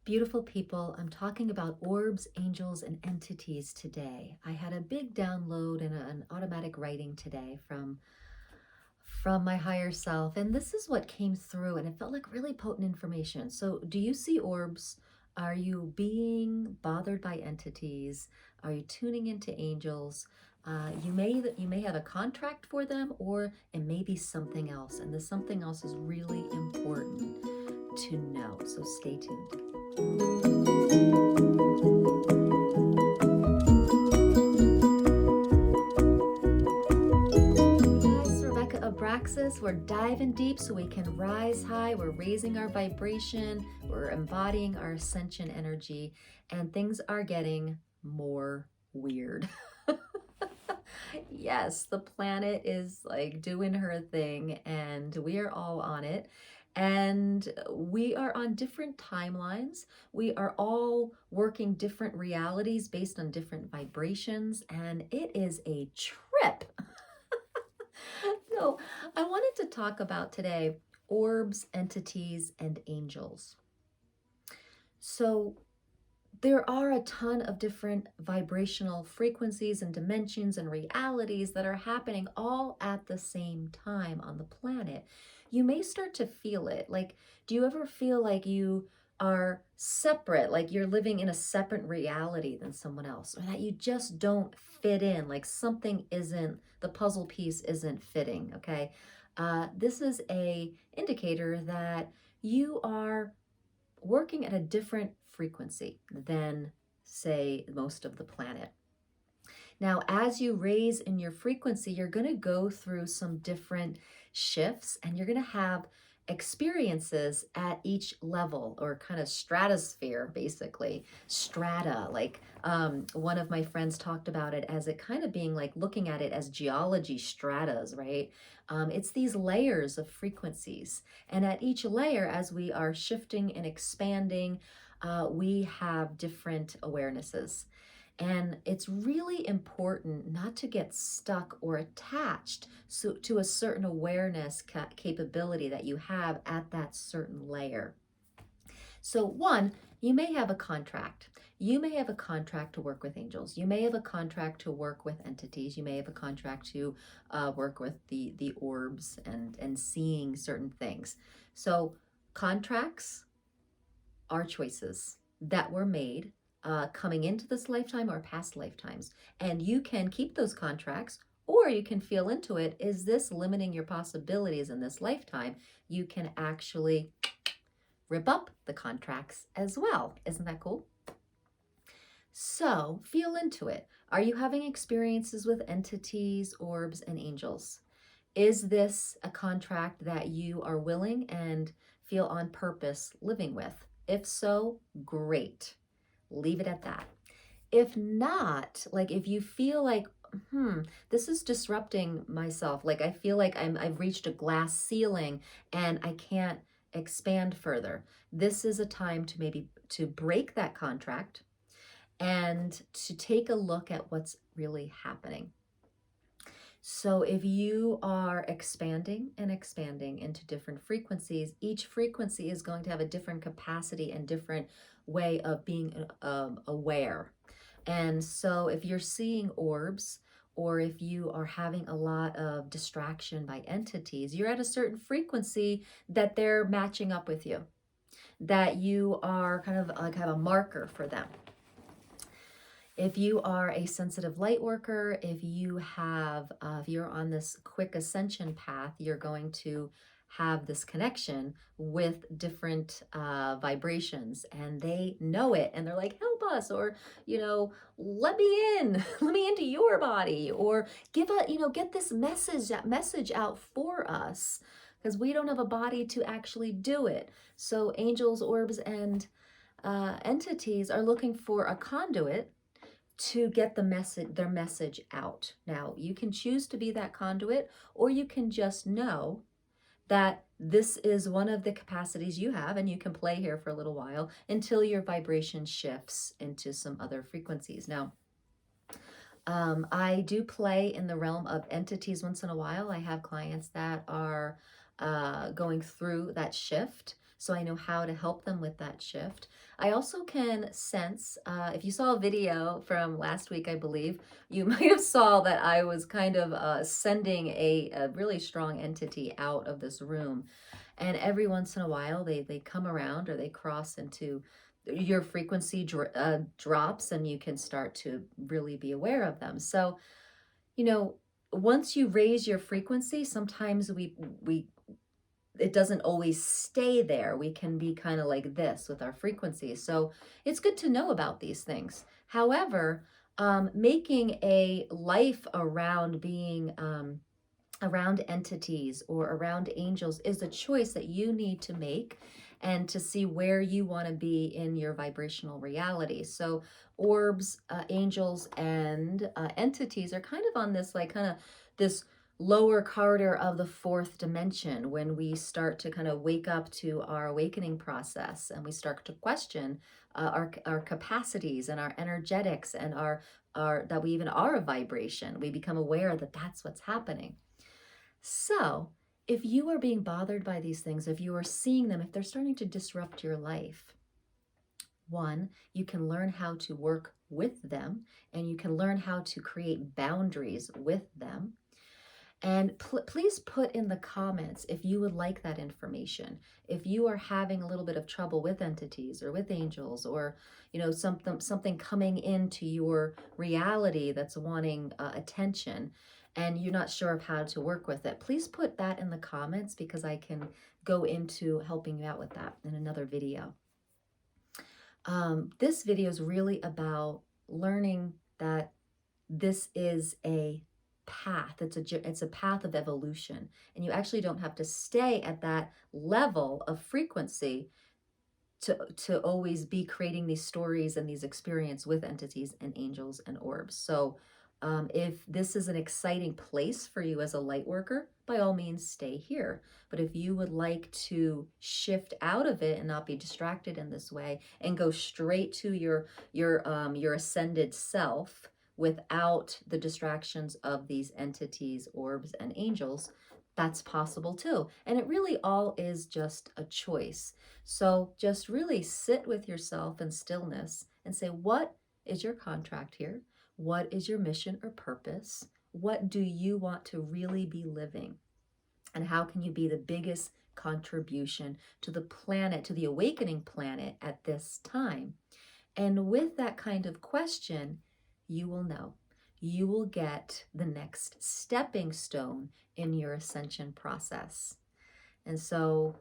Beautiful people, I'm talking about orbs, angels, and entities today. I had a big download and an automatic writing today from my higher self, and this is what came through, and it felt like really potent information. So, do you see orbs? Are you being bothered by entities? Are you tuning into angels? You may have a contract for them, or it may be something else, and this something else is really important to know. So stay tuned. Guys, Rebecca Abraxas, we're diving deep so we can rise high. We're raising our vibration. We're embodying our ascension energy, and things are getting more weird. Yes, the planet is like doing her thing, and we are all on it. And we are on different timelines. We are all working different realities based on different vibrations, and it is a trip. So, I wanted to talk about today orbs, entities, and angels. So, there are a ton of different vibrational frequencies and dimensions and realities that are happening all at the same time on the planet. You may start to feel it. Like, do you ever feel like you are separate, like you're living in a separate reality than someone else, or that you just don't fit in, like something isn't, the puzzle piece isn't fitting, okay? This is a indicator that you are working at a different frequency than, say, most of the planet. Now, as you raise in your frequency, you're going to go through some different shifts, and you're going to have experiences at each level, or kind of stratosphere, basically. Strata, like one of my friends talked about it as it kind of being like looking at it as geology stratas, right? It's these layers of frequencies. And at each layer, as we are shifting and expanding, we have different awarenesses. And it's really important not to get stuck or attached to a certain awareness capability that you have at that certain layer. So, one, you may have a contract. You may have a contract to work with angels. You may have a contract to work with entities. You may have a contract to work with the orbs and seeing certain things. So, contracts are choices that were made coming into this lifetime or past lifetimes. And you can keep those contracts, or you can feel into it. Is this limiting your possibilities in this lifetime? You can actually rip up the contracts as well. Isn't that cool? So feel into it. Are you having experiences with entities, orbs, and angels? Is this a contract that you are willing and feel on purpose living with? If so, great. Leave it at that. If not, like if you feel like, this is disrupting myself, like I feel like I've reached a glass ceiling and I can't expand further. This is a time to maybe to break that contract and to take a look at what's really happening. So if you are expanding and expanding into different frequencies, each frequency is going to have a different capacity and different way of being aware. And so if you're seeing orbs, or if you are having a lot of distraction by entities, you're at a certain frequency that they're matching up with you, that you are kind of like have a marker for them. If you are a sensitive light worker, if you're on this quick ascension path, you're going to have this connection with different vibrations, and they know it, and they're like, help us, or, let me in, let me into your body, or get this message out for us, because we don't have a body to actually do it. So angels, orbs, and entities are looking for a conduit to get their message out. Now, you can choose to be that conduit, or you can just know that this is one of the capacities you have, and you can play here for a little while until your vibration shifts into some other frequencies. Now, I do play in the realm of entities once in a while. I have clients that are going through that shift. so I know how to help them with that shift. I also can sense, if you saw a video from last week, I believe, you might have saw that I was kind of sending a really strong entity out of this room. And every once in a while, they come around or they cross into your frequency drops, and you can start to really be aware of them. So, you know, once you raise your frequency, sometimes we it doesn't always stay there. We can be kind of like this with our frequencies. So it's good to know about these things. However, making a life around being around entities or around angels is a choice that you need to make, and to see where you want to be in your vibrational reality. So orbs, angels, and entities are kind of on this like kind of this lower corridor of the fourth dimension, when we start to kind of wake up to our awakening process, and we start to question our capacities and our energetics, and our that we even are a vibration. We become aware that that's what's happening. So, if you are being bothered by these things, if you are seeing them, if they're starting to disrupt your life, one, you can learn how to work with them, and you can learn how to create boundaries with them. And please put in the comments if you would like that information. If you are having a little bit of trouble with entities or with angels, or something coming into your reality that's wanting attention, and you're not sure of how to work with it, please put that in the comments, because I can go into helping you out with that in another video. This video is really about learning that this is a path. It's a path of evolution, and you actually don't have to stay at that level of frequency to always be creating these stories and these experiences with entities and angels and orbs. So if this is an exciting place for you as a light worker, by all means stay here. But if you would like to shift out of it and not be distracted in this way, and go straight to your ascended self without the distractions of these entities, orbs, and angels, that's possible too. And it really all is just a choice. So just really sit with yourself in stillness and say, what is your contract here? What is your mission or purpose? What do you want to really be living? And how can you be the biggest contribution to the planet, to the awakening planet at this time? And with that kind of question, you will know. You will get the next stepping stone in your ascension process. And so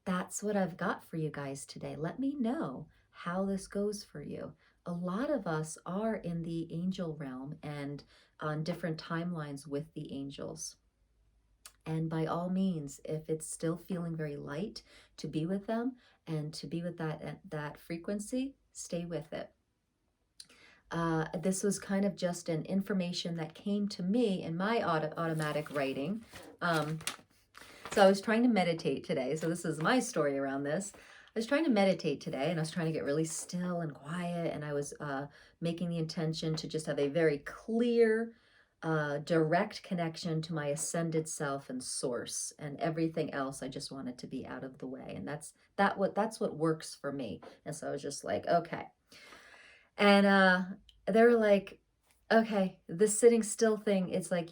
that's what I've got for you guys today. Let me know how this goes for you. A lot of us are in the angel realm and on different timelines with the angels. And by all means, if it's still feeling very light to be with them and to be with that frequency, stay with it. This was kind of just an information that came to me in my automatic writing. So I was trying to meditate today. So this is my story around this. I was trying to meditate today, and I was trying to get really still and quiet, and I was making the intention to just have a very clear, direct connection to my ascended self and source, and everything else I just wanted to be out of the way. And that's what works for me. And so I was just like, okay. And they were like, okay, this sitting still thing, it's like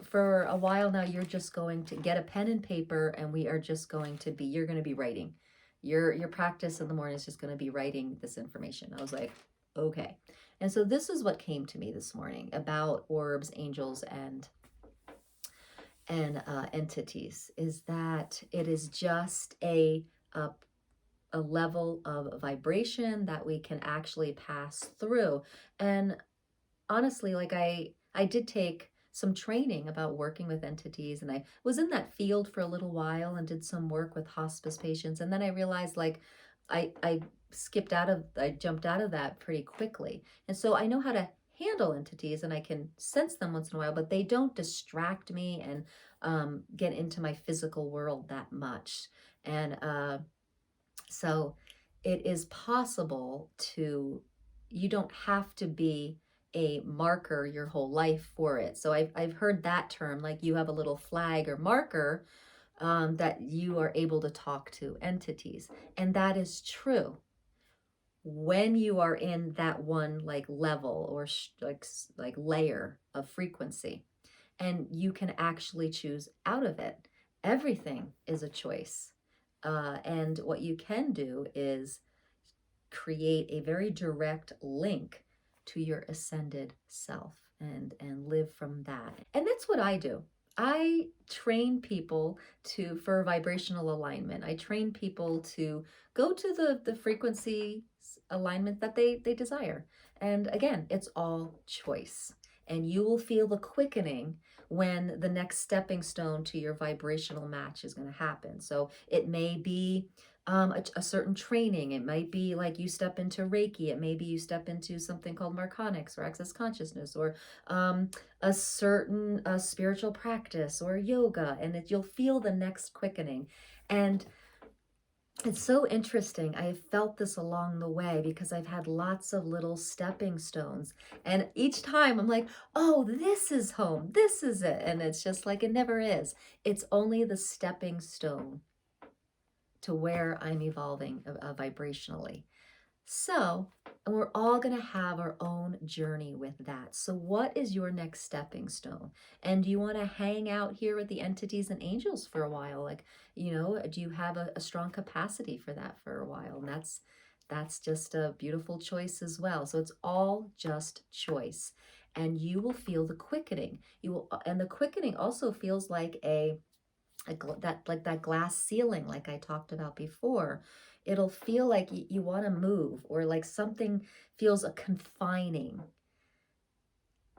for a while now, you're just going to get a pen and paper, and you're going to be writing. Your practice in the morning is just going to be writing this information. I was like, okay. And so this is what came to me this morning about orbs, angels, and entities, is that it is just a level of vibration that we can actually pass through. And honestly, like I did take some training about working with entities, and I was in that field for a little while and did some work with hospice patients. And then I realized like I jumped out of that pretty quickly. And so I know how to handle entities, and I can sense them once in a while, but they don't distract me and get into my physical world that much. And so it is possible you don't have to be a marker your whole life for it. So I've heard that term, like you have a little flag or marker that you are able to talk to entities. And that is true when you are in that one like level or like layer of frequency, and you can actually choose out of it. Everything is a choice. And what you can do is create a very direct link to your ascended self and live from that. And that's what I do. I train people to for vibrational alignment. I train people to go to the frequency alignment that they desire. And again, it's all choice. And you will feel the quickening when the next stepping stone to your vibrational match is going to happen. So it may be a certain training. It might be like you step into Reiki. It may be you step into something called Marconics or Access Consciousness, or a certain spiritual practice or yoga, and you'll feel the next quickening. And it's so interesting. I have felt this along the way because I've had lots of little stepping stones. And each time I'm like, oh, this is home. This is it. And it's just like it never is. It's only the stepping stone to where I'm evolving vibrationally. So, and we're all going to have our own journey with that. So, what is your next stepping stone? And do you want to hang out here with the entities and angels for a while? Like, do you have a strong capacity for that for a while? And that's just a beautiful choice as well. So, it's all just choice. And you will feel the quickening. And the quickening also feels like that glass ceiling like I talked about before. It'll feel like you want to move, or like something feels a confining.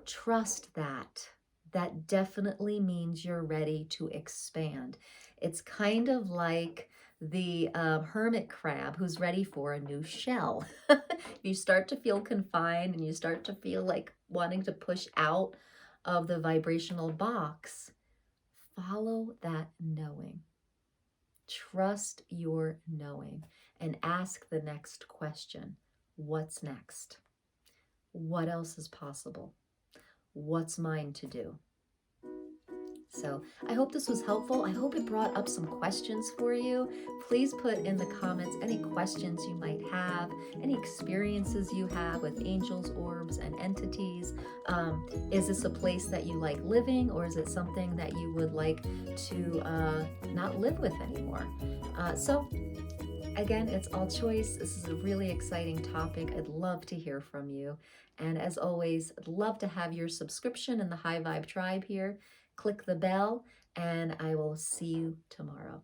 Trust that. That definitely means you're ready to expand. It's kind of like the hermit crab who's ready for a new shell. You start to feel confined and you start to feel like wanting to push out of the vibrational box. Follow that knowing. Trust your knowing and ask the next question. What's next? What else is possible? What's mine to do? So I hope this was helpful. I hope it brought up some questions for you. Please put in the comments any questions you might have, any experiences you have with angels, orbs, and entities. Is this a place that you like living, or is it something that you would like to not live with anymore? So again, it's all choice. This is a really exciting topic. I'd love to hear from you. And as always, I'd love to have your subscription in the High Vibe Tribe here. Click the bell, and I will see you tomorrow.